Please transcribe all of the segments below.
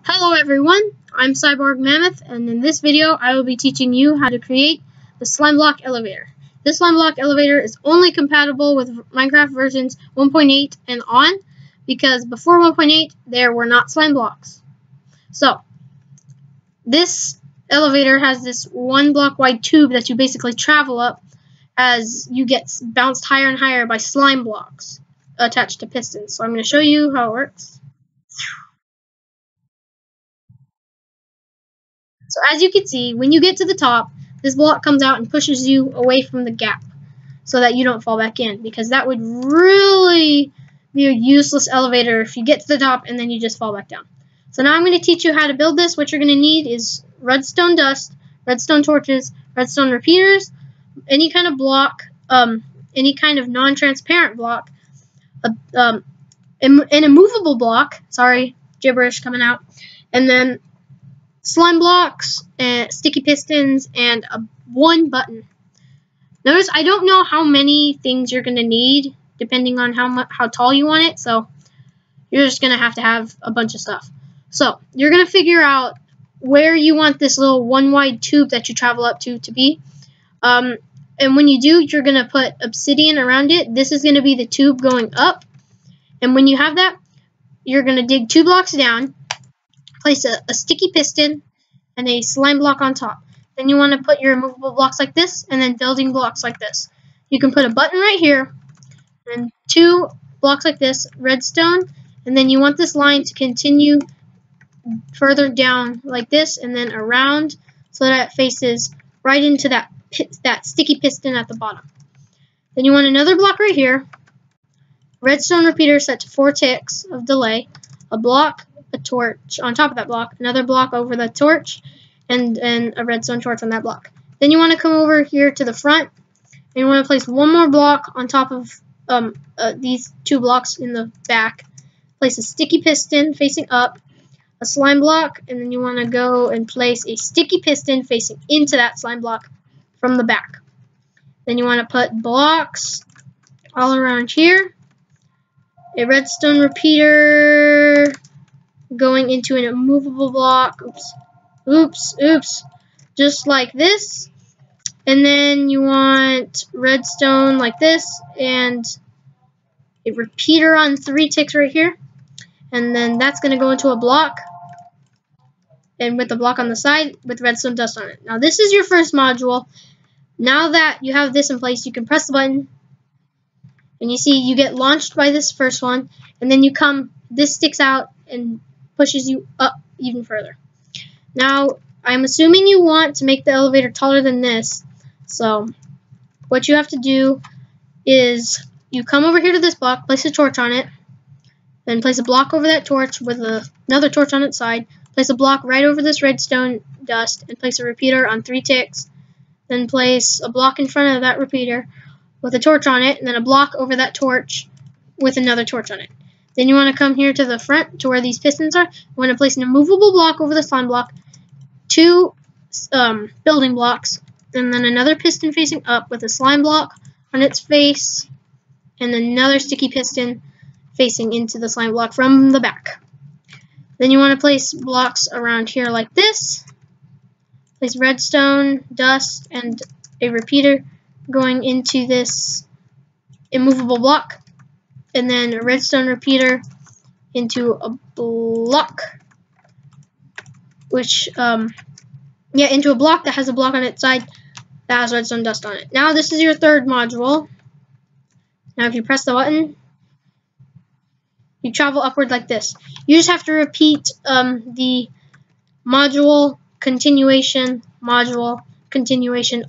Hello everyone, I'm Cyborg Mammoth, and in this video I will be teaching you how to create the slime block elevator. This slime block elevator is only compatible with Minecraft versions 1.8 and on, because before 1.8 there were not slime blocks. So, this elevator has this 1 block wide tube that you basically travel up as you get bounced higher and higher by slime blocks attached to pistons. So I'm going to show you how it works. So as you can see, when you get to the top, this block comes out and pushes you away from the gap so that you don't fall back in, because that would really be a useless elevator if you get to the top and then you just fall back down. So now I'm going to teach you how to build this. What you're going to need is redstone dust, redstone torches, redstone repeaters, any kind of block, any kind of non-transparent block, an immovable block, sorry, gibberish coming out, and then slime blocks, and sticky pistons, and one button. Notice I don't know how many things you're going to need depending on how tall you want it, so you're just going to have a bunch of stuff. So you're going to figure out where you want this little 1 wide tube that you travel up to be. And when you do, you're going to put obsidian around it. This is going to be the tube going up. And when you have that, you're going to dig 2 blocks down, place a sticky piston and a slime block on top. Then you want to put your immovable blocks like this, and then building blocks like this. You can put a button right here, and 2 blocks like this, redstone, and then you want this line to continue further down like this, and then around so that it faces right into that sticky piston at the bottom. Then you want another block right here, redstone repeater set to 4 ticks of delay, a block, a torch on top of that block, another block over the torch, and a redstone torch on that block. Then you want to come over here to the front, and you want to place 1 more block on top of these 2 blocks in the back. Place a sticky piston facing up, a slime block, and then you want to go and place a sticky piston facing into that slime block from the back. Then you want to put blocks all around here, a redstone repeater going into an immovable block, oops, just like this, and then you want redstone like this, and a repeater on 3 ticks right here, and then that's going to go into a block, and with the block on the side with redstone dust on it. Now this is your first module. Now that you have this in place, you can press the button, and you see you get launched by this first one, and then this sticks out and pushes you up even further. Now, I'm assuming you want to make the elevator taller than this, so what you have to do is you come over here to this block, place a torch on it, then place a block over that torch with another torch on its side, place a block right over this redstone dust, and place a repeater on 3 ticks, then place a block in front of that repeater with a torch on it, and then a block over that torch with another torch on it. Then you want to come here to the front to where these pistons are. You want to place an immovable block over the slime block, 2 building blocks, and then another piston facing up with a slime block on its face, and another sticky piston facing into the slime block from the back. Then you want to place blocks around here like this. Place redstone, dust, and a repeater going into this immovable block, and then a redstone repeater into a block, into a block that has a block on its side that has redstone dust on it. Now this is your 3rd module. Now if you press the button, you travel upward like this. You just have to repeat the module, continuation,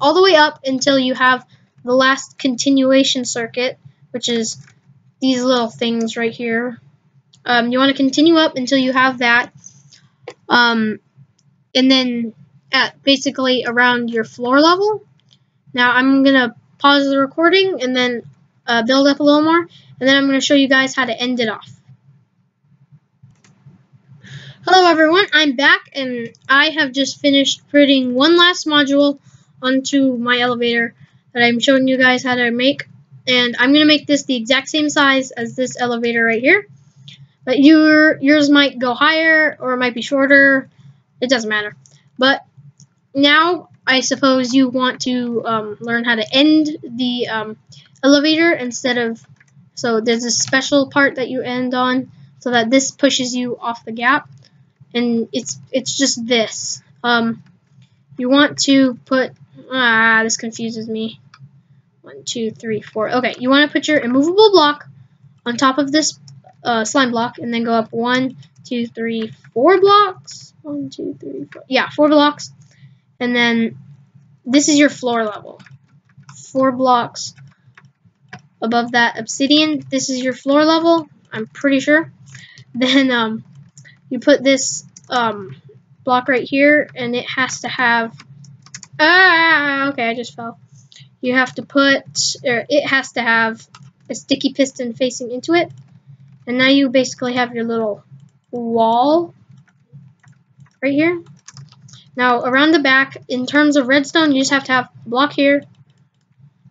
all the way up until you have the last continuation circuit, which is these little things right here. You want to continue up until you have that, and then at basically around your floor level. Now I'm going to pause the recording and then build up a little more, and then I'm going to show you guys how to end it off. Hello everyone, I'm back, and I have just finished putting 1 last module onto my elevator that I'm showing you guys how to make. And I'm going to make this the exact same size as this elevator right here. But yours might go higher or it might be shorter. It doesn't matter. But now I suppose you want to learn how to end the elevator instead of, so there's a special part that you end on so that this pushes you off the gap, and it's just this. You want to put, this confuses me. 1, 2, 3, 4. Okay, you want to put your immovable block on top of this slime block, and then go up 1, 2, 3, 4 blocks. 1, 2, 3, 4. Yeah, 4 blocks. And then this is your floor level. 4 blocks above that obsidian. This is your floor level, I'm pretty sure. Then you put this block right here, and it has to have, okay, I just fell. You have to put, or it has to have a sticky piston facing into it. And now you basically have your little wall right here. Now around the back, in terms of redstone, you just have to have a block here,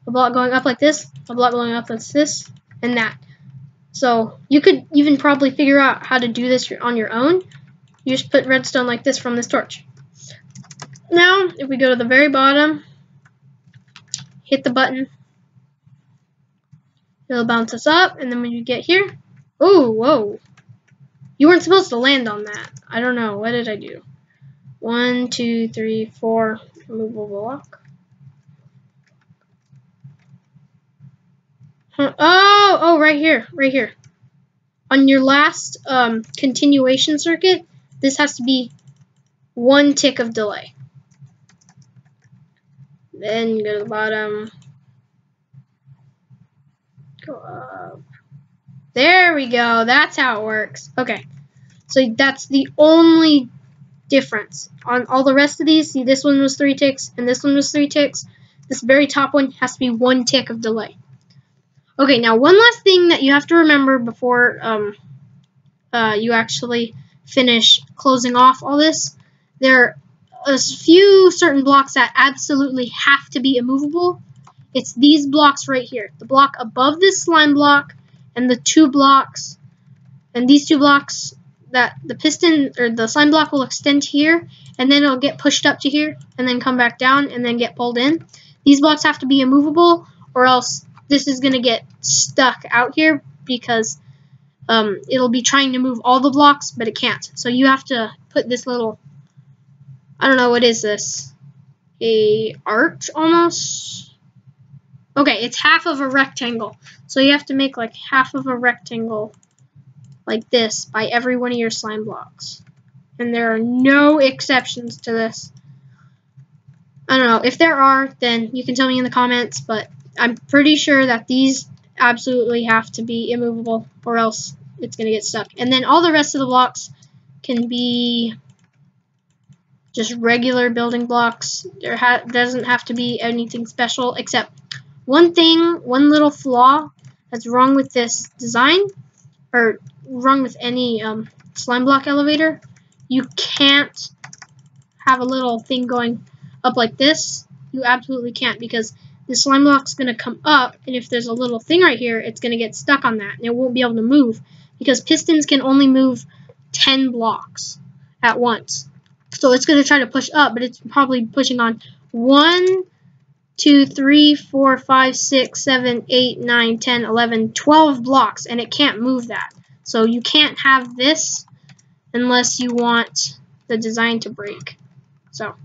a block going up like this, a block going up like this, and that. So you could even probably figure out how to do this on your own. You just put redstone like this from this torch. Now, if we go to the very bottom, hit the button, it'll bounce us up, and then when you get here, oh, whoa. You weren't supposed to land on that. I don't know. What did I do? 1, 2, 3, 4. Removable block. Huh. Oh, right here. Right here. On your last continuation circuit, this has to be 1 tick of delay. Then go to the bottom. Go up. There we go. That's how it works. Okay. So that's the only difference. On all the rest of these, see, this one was 3 ticks and this one was 3 ticks. This very top one has to be 1 tick of delay. Okay, now one last thing that you have to remember before you actually finish closing off all this. There are a few certain blocks that absolutely have to be immovable. It's these blocks right here. The block above this slime block and the 2 blocks, and these 2 blocks that the piston or the slime block will extend here, and then it'll get pushed up to here and then come back down and then get pulled in. These blocks have to be immovable, or else this is going to get stuck out here because it'll be trying to move all the blocks, but it can't. So you have to put this little, I don't know, what is this? A arch almost? Okay, it's half of a rectangle. So you have to make like half of a rectangle like this by every one of your slime blocks. And there are no exceptions to this. I don't know. If there are, then you can tell me in the comments, but I'm pretty sure that these absolutely have to be immovable, or else it's going to get stuck. And then all the rest of the blocks can be just regular building blocks. There doesn't have to be anything special, except one little flaw that's wrong with this design, or wrong with any slime block elevator. You can't have a little thing going up like this. You absolutely can't, because the slime block's going to come up, and if there's a little thing right here, it's going to get stuck on that, and it won't be able to move, because pistons can only move 10 blocks at once. So it's going to try to push up, but it's probably pushing on 1, 2, 3, 4, 5, 6, 7, 8, 9, 10, 11, 12 blocks, and it can't move that. So you can't have this unless you want the design to break. So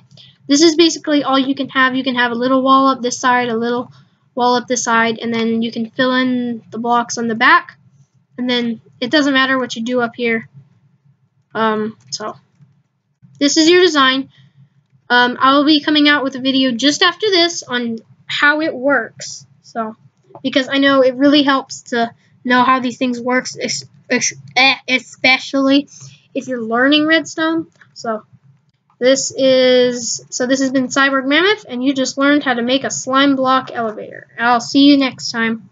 this is basically all you can have. You can have a little wall up this side, a little wall up this side, and then you can fill in the blocks on the back. And then it doesn't matter what you do up here. So this is your design. I will be coming out with a video just after this on how it works. So, because I know it really helps to know how these things work, especially if you're learning redstone. So this has been Cyborg Mammoth, and you just learned how to make a slime block elevator. I'll see you next time.